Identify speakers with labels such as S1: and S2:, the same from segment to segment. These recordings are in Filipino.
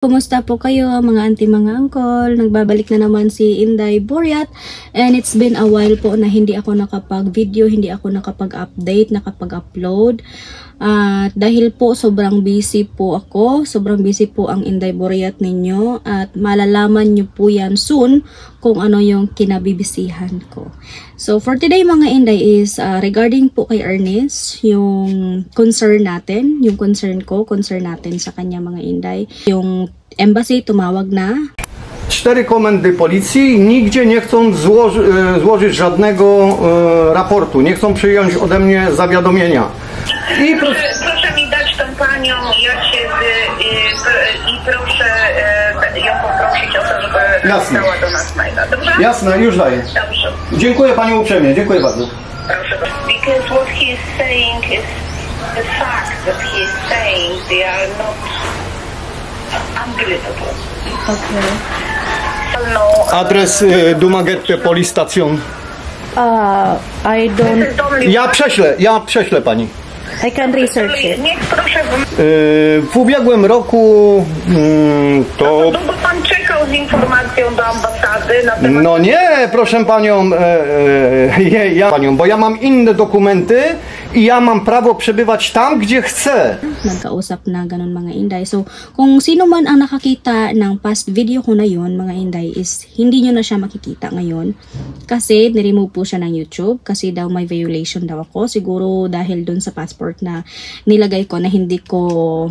S1: Kumusta po kayo mga auntie, mga uncle? Nagbabalik na naman si Inday Boryat, and it's been a while po na hindi ako nakapag-video, hindi ako nakapag-update, nakapag-upload. Dahil po sobrang busy po ako, sobrang busy po ang Inday Boryat ninyo, at malalaman nyo po yan soon kung ano yung kinabibisihan ko. So for today mga Inday is regarding po kay Ernest, yung concern natin, yung concern natin sa kanya mga Inday. Yung embassy tumawag na.
S2: 4 komendy policji nigdzie nie chcą złożyć żadnego raportu, nie chcą przyjąć ode mnie zawiadomienia. I
S3: proszę mi dać tą panią, i proszę ją poprosić o to, żeby dała do nas maila. Dobrze?
S2: Jasne, już daję.
S3: Dobrze.
S2: Dziękuję Panią uprzejmie, dziękuję bardzo.
S3: Proszę. Because what he is saying is the fact that he is saying, they are not unbelievable.
S1: Okay.
S3: No,
S2: Adres Dumagette Police Station.
S1: I don't...
S2: Ja prześlę Pani.
S1: I can research it.
S3: niech proszę...
S2: W ubiegłym roku to...
S3: Długo pan czekał z informacją do ambasady na temat...
S2: No nie, proszę Panią, bo ja mam inne dokumenty i ja mam prawo przebywać tam, gdzie chcę.
S1: Nagkausap na ganun mga Inday. So, kung sino man ang nakakita ng past video ko na yun, mga Inday, is hindi nyo na siya makikita ngayon. Kasi, niremove po siya ng YouTube. Kasi daw may violation daw ako. Siguro dahil dun sa passport na nilagay ko na hindi ko,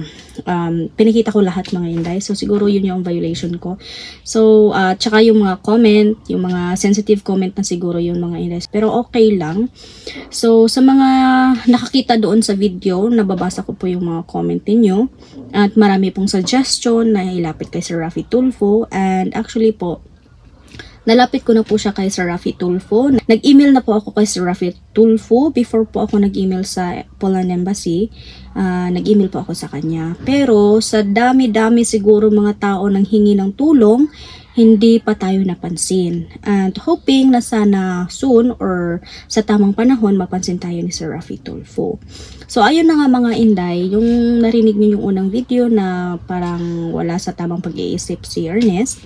S1: pinikita ko lahat mga Inday. So, siguro yun yung violation ko. So, tsaka yung mga comment, yung mga sensitive comment na siguro yun mga Inday. Pero okay lang. So, sa mga nakakita doon sa video, nababasa ko po yung mga comment niyo at marami pong suggestion na ilapit kay Sir Raffy Tulfo, and actually po nalapit ko na po siya kay Sir Raffy Tulfo. Nag-email na po ako kay Sir Raffy Tulfo before po ako nag-email sa Poland Embassy. Nag-email po ako sa kanya, pero sa dami-dami siguro mga tao nang hingi ng tulong, hindi pa tayo napansin. And hoping na sana soon or sa tamang panahon mapansin tayo ni Sir Raffy Tulfo. So ayun na nga mga Inday, yung narinig niyo yung unang video na parang wala sa tamang pag-iisip si Ernest.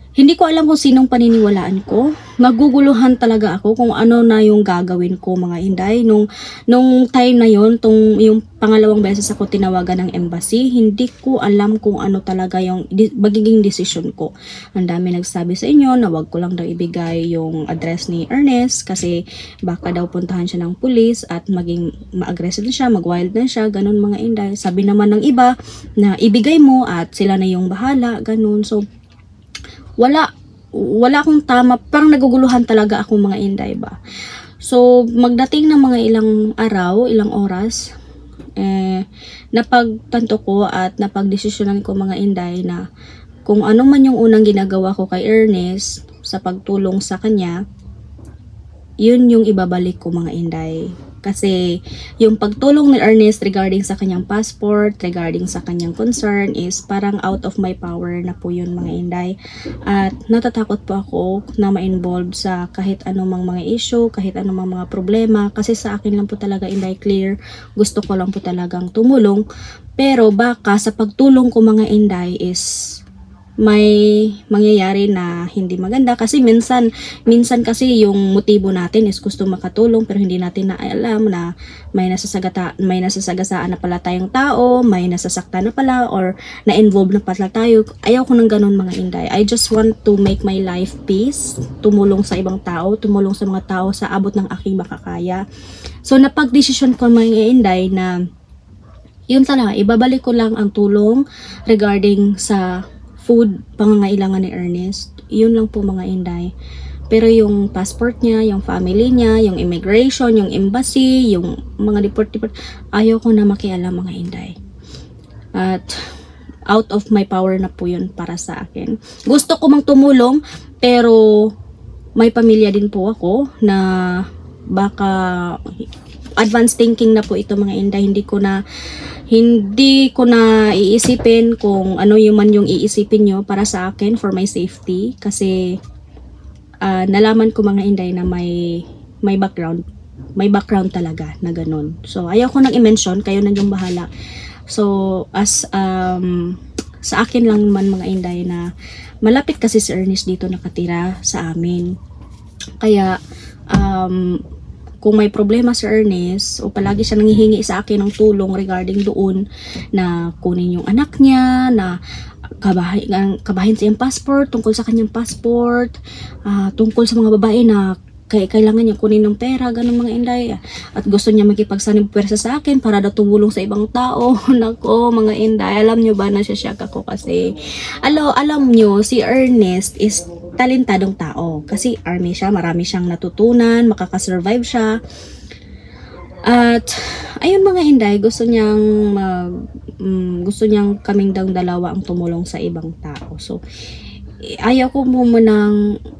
S1: Hindi ko alam kung sinong paniniwalaan ko. Maguguluhan talaga ako kung ano na yung gagawin ko mga Inday. Nung time na yun, yung pangalawang beses ako tinawagan ng embassy, hindi ko alam kung ano talaga yung magiging decision ko. Ang dami nagsabi sa inyo na wag ko lang daw ibigay yung address ni Ernest kasi baka daw puntahan siya ng pulis at maging ma-aggressive na siya, mag-wild na siya, ganun mga Inday. Sabi naman ng iba na ibigay mo at sila na yung bahala, ganun. So, wala akong tama, parang naguguluhan talaga ako mga Inday ba. So magdating ng mga ilang araw, ilang oras, napagtanto ko at napagdesisyonan ko mga Inday na kung ano man yung unang ginagawa ko kay Ernest sa pagtulong sa kanya, yun yung ibabalik ko mga Inday. Kasi yung pagtulong ni Ernest regarding sa kanyang passport, regarding sa kanyang concern is parang out of my power na po yun mga Inday. At natatakot po ako na ma-involve sa kahit anumang mga issue, kahit anumang mga problema. Kasi sa akin lang po talaga Inday clear, gusto ko lang po talagang tumulong. Pero baka sa pagtulong ko mga Inday is may mangyayari na hindi maganda kasi minsan kasi yung motibo natin is gusto makatulong pero hindi natin na alam na may nasasagasaan na pala tayong tao, may nasasaktan na pala or na-involve na pala tayo. Ayaw ko ng ganun mga Inday. I just want to make my life peace, tumulong sa ibang tao, tumulong sa mga tao sa abot ng aking makakaya. So napag-desisyon ko mga Inday na yun talaga, ibabalik ko lang ang tulong regarding sa food, pangangailangan ni Ernest. Yun lang po mga Inday. Pero yung passport niya, yung family niya, yung immigration, yung embassy, yung mga deport, ayaw ko na makialam mga Inday. At out of my power na po yun para sa akin. Gusto ko mang tumulong, pero may pamilya din po ako na baka advanced thinking na po ito mga Inday. Hindi ko na iisipin kung ano yung man yung iisipin nyo para sa akin for my safety kasi nalaman ko mga Inday na may background talaga na ganun. So ayaw ko nang i-mention, kayo na yung bahala. So as sa akin lang naman mga inday na malapit kasi si Ernest dito nakatira sa amin. Kaya kung may problema si Ernest o palagi siya nanghihingi sa akin ng tulong regarding doon na kunin yung anak niya, na kabahin sa iyang passport, tungkol sa kanyang passport, tungkol sa mga babae na kailangan niya kunin ng pera, ganun mga inday, at gusto niya makipagsanib pwersa sa akin para daw tumulong sa ibang tao. Nako mga inday, alam nyo ba na siya ako kasi alam nyo si Ernest is talentadong tao kasi army siya, marami siyang natutunan, makakasurvive siya. At ayun mga inday, gusto niyang kaming dalawa ang tumulong sa ibang tao. So ayaw ko muna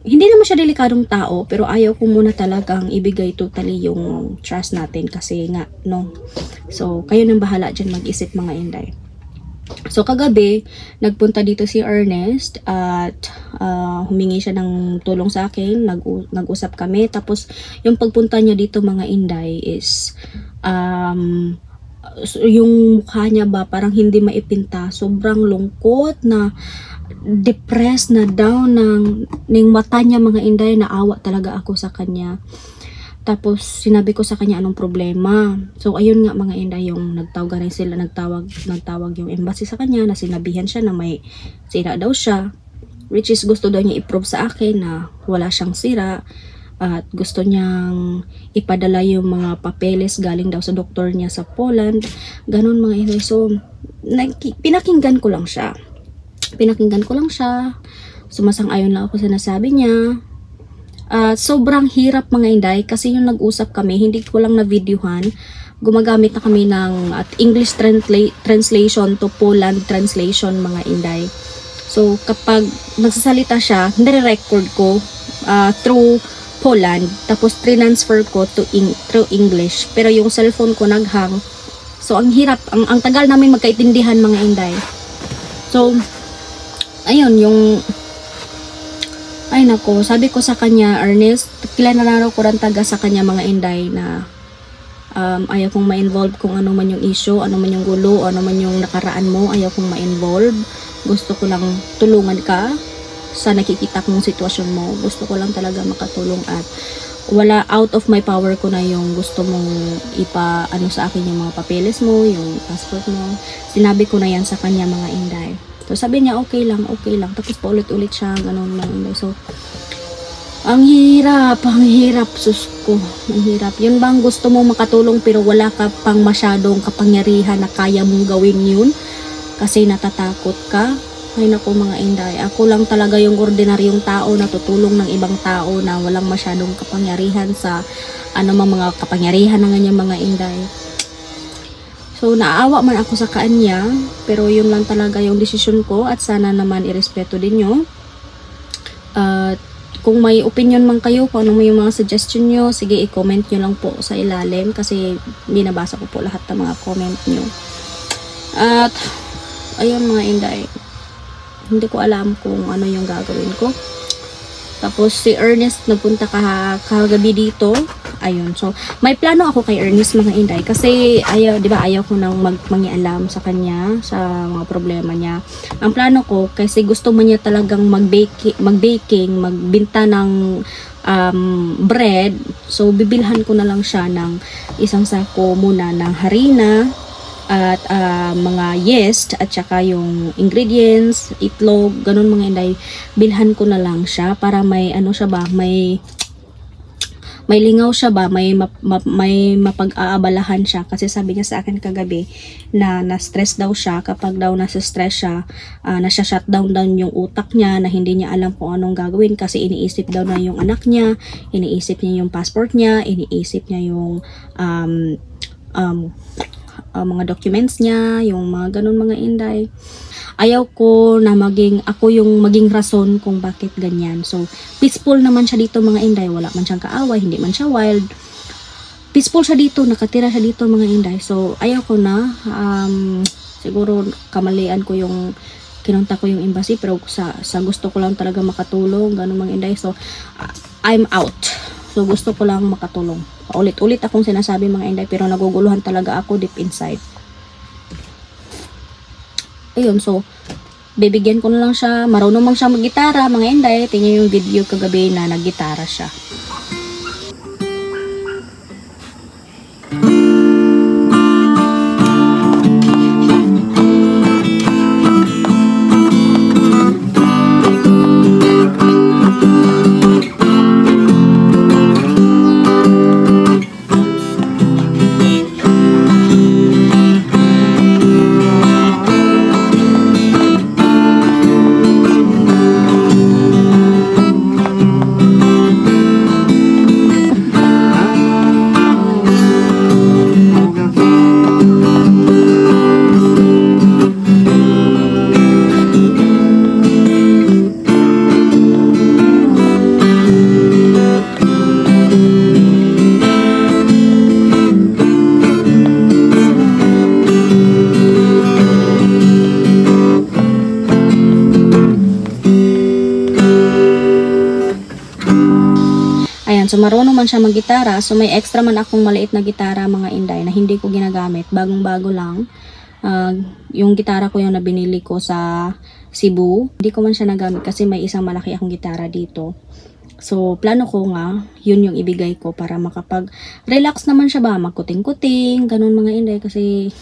S1: hindi naman siya delikadong tao, pero ayaw ko muna talagang ibigay totally yung trust natin kasi nga no. So kayo nang bahala dyan mag-isip mga inday. So kagabi nagpunta dito si Ernest at humingi siya ng tulong sa akin, nag-usap kami, tapos yung pagpunta niya dito mga inday is yung mukha niya ba parang hindi maipinta, sobrang lungkot, na depressed, na down ng mata niya mga inday. Naawa talaga ako sa kanya. Tapos sinabi ko sa kanya anong problema. So ayun nga mga inday, yung nagtawag yung embassy sa kanya na sinabihan siya na may sira daw siya, which is gusto daw niya i-prove sa akin na wala siyang sira, at gusto niyang ipadala yung mga papeles galing daw sa doktor niya sa Poland, ganun mga inday. So pinakinggan ko lang siya, sumasang-ayon lang ako sa nasabi niya. Sobrang hirap mga inday kasi yung nag-usap kami, hindi ko lang na videohan, gumagamit na kami ng English translation to Poland translation mga inday. So kapag nagsasalita siya, nire-record ko through Poland, tapos transfer ko through English, pero yung cellphone ko naghang. So ang hirap, ang tagal namin magkaintindihan mga inday. So ayun, ay nako, sabi ko sa kanya, Ernest, kilanaraw ko rin taga sa kanya mga inday na ayaw kong ma-involve kung ano man yung issue, ano man yung gulo, ano man yung nakaraan mo, ayaw kong ma-involve. Gusto ko lang tulungan ka sa nakikita kong sitwasyon mo. Gusto ko lang talaga makatulong, at wala, out of my power ko na yung gusto mong sa akin yung mga papeles mo, yung passport mo. Sinabi ko na yan sa kanya mga inday. So sabi niya okay lang. Tapos paulit-ulit siya, ganun mga inday. So ang hirap, sus ko, ang hirap. Yun bang gusto mo makatulong pero wala ka pang masyadong kapangyarihan na kaya mong gawin yun kasi natatakot ka? Ay naku mga inday, ako lang talaga yung ordinaryong tao na tutulong ng ibang tao na walang masyadong kapangyarihan sa mga kapangyarihan ng kanyang mga inday. So naawa man ako sa kanya, pero yun lang talaga yung desisyon ko, at sana naman irespeto din nyo. Kung may opinion man kayo, kung ano may mga suggestion nyo, sige i-comment nyo lang po sa ilalim kasi binabasa ko po lahat ng mga comment nyo. At ayun mga inday, hindi ko alam kung ano yung gagawin ko. Tapos si Ernest nagpunta kagabi dito. Ayun, so may plano ako kay Ernest mga inday kasi ayaw ko nang mangialam sa kanya sa mga problema niya. Ang plano ko, kasi gusto man niya talagang magbaking, magbenta ng bread. So bibilhan ko na lang siya ng isang sako muna ng harina at mga yeast at saka yung ingredients, itlog, ganun mga inday. Bilhan ko na lang siya para may may lingaw siya ba, may mapag-aabalahan siya. Kasi sabi niya sa akin kagabi na na-stress daw siya. Kapag daw nasa-stress siya, nasa-shutdown yung utak niya, na hindi niya alam kung anong gagawin kasi iniisip daw na yung anak niya, iniisip niya yung passport niya, iniisip niya yung mga documents niya, yung mga ganun mga inday. Ayaw ko na ako yung maging rason kung bakit ganyan. So, peaceful naman siya dito mga inday. Wala man siyang kaaway, hindi man siya wild. Peaceful siya dito, nakatira siya dito mga inday. So, ayaw ko na. Siguro kamalian ko yung kinunta ko yung embassy, pero sa gusto ko lang talaga makatulong, ganun mga inday. So, I'm out. So, gusto ko lang makatulong. Ulit-ulit akong sinasabi mga inday, pero naguguluhan talaga ako deep inside. Ayun, so bibigyan ko na lang siya, marunong mang siya mag-gitara, mga inday. Tingnan yung video kagabi na nag-gitara siya. So marunong man siya mag-gitara. So may extra man akong maliit na gitara, mga inday, na hindi ko ginagamit. Bagong-bago lang. Yung gitara ko yung nabinili ko sa Cebu. Hindi ko man siya nagamit kasi may isang malaki akong gitara dito. So plano ko nga, yun yung ibigay ko para makapag-relax naman siya ba. Magkuting-kuting, ganun mga inday. Kasi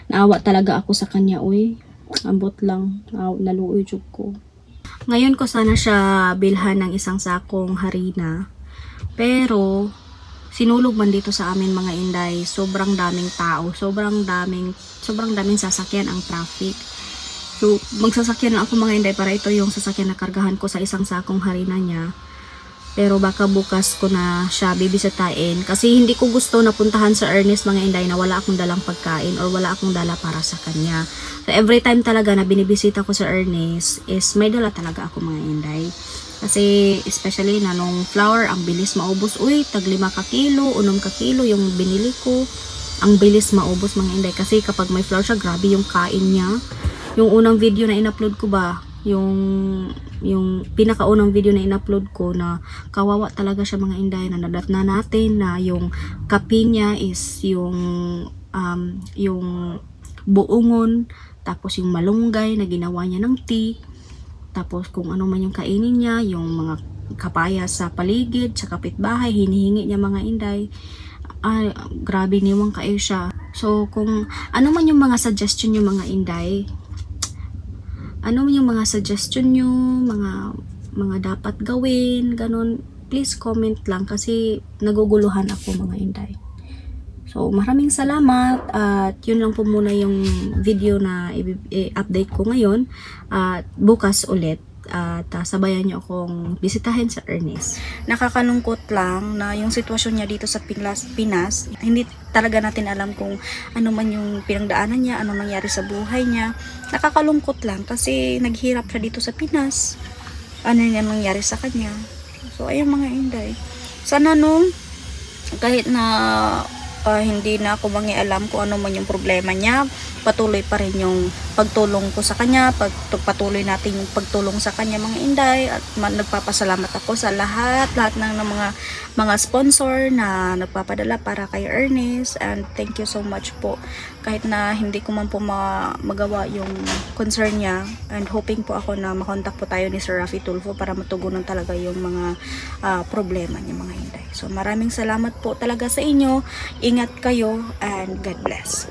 S1: naawa talaga ako sa kanya. Uy, ambot lang. Naluoy jud ko. Ngayon ko sana siya bilhan ng isang sakong harina. Pero, sinulog man dito sa amin mga inday, sobrang daming tao, sobrang daming sasakyan ang traffic. So, magsasakyan lang ako mga inday para ito yung sasakyan na kargahan ko sa isang sakong harina niya. Pero baka bukas ko na siya bibisitahin kasi hindi ko gusto na puntahan sa Ernest mga inday na wala akong dalang pagkain or wala akong dala para sa kanya. So, every time talaga na binibisita ko sa Ernest is may dala talaga ako mga inday. Kasi especially na nung flour, ang bilis maubos. Uy, tag 5 ka kilo, 6 ka kilo yung binili ko. Ang bilis maubos mga inday. Kasi kapag may flour siya, grabe yung kain niya. Yung unang video na in-upload ko ba, yung pinakaunang video na in-upload ko na kawawa talaga siya mga inday. Nanadat na natin na yung kape niya is yung buongon, tapos yung malunggay na ginawa niya ng tea. Tapos kung ano man yung kainin niya, yung mga kapayas sa paligid, sa kapitbahay, hinihingi niya mga inday. Grabe niwang kayo siya. So kung ano man yung mga suggestion niyo mga inday, ano man yung mga suggestion niyo, mga dapat gawin, ganun, please comment lang kasi naguguluhan ako mga inday. So, maraming salamat at yun lang po muna yung video na i-update ko ngayon. At bukas ulit at sabayan nyo akong bisitahin sa Ernest. Nakakalungkot lang na yung sitwasyon niya dito sa Pinas, hindi talaga natin alam kung ano man yung pinagdaanan niya, ano nangyari sa buhay niya. Nakakalungkot lang kasi naghirap siya dito sa Pinas. Ano yung nangyari sa kanya. So, ayun mga inday. Sana kahit na hindi na ako mangialam kung ano man yung problema niya, patuloy pa rin yung pagtulong ko sa kanya, patuloy natin yung pagtulong sa kanya mga inday, at nagpapasalamat ako sa lahat ng mga sponsor na nagpapadala para kay Ernest, and thank you so much po. Kahit na hindi ko man po magawa yung concern niya, and hoping po ako na makontak po tayo ni Sir Rafi Tulfo para matugunan talaga yung mga problema niya mga inday. So maraming salamat po talaga sa inyo. Ingat kayo and God bless.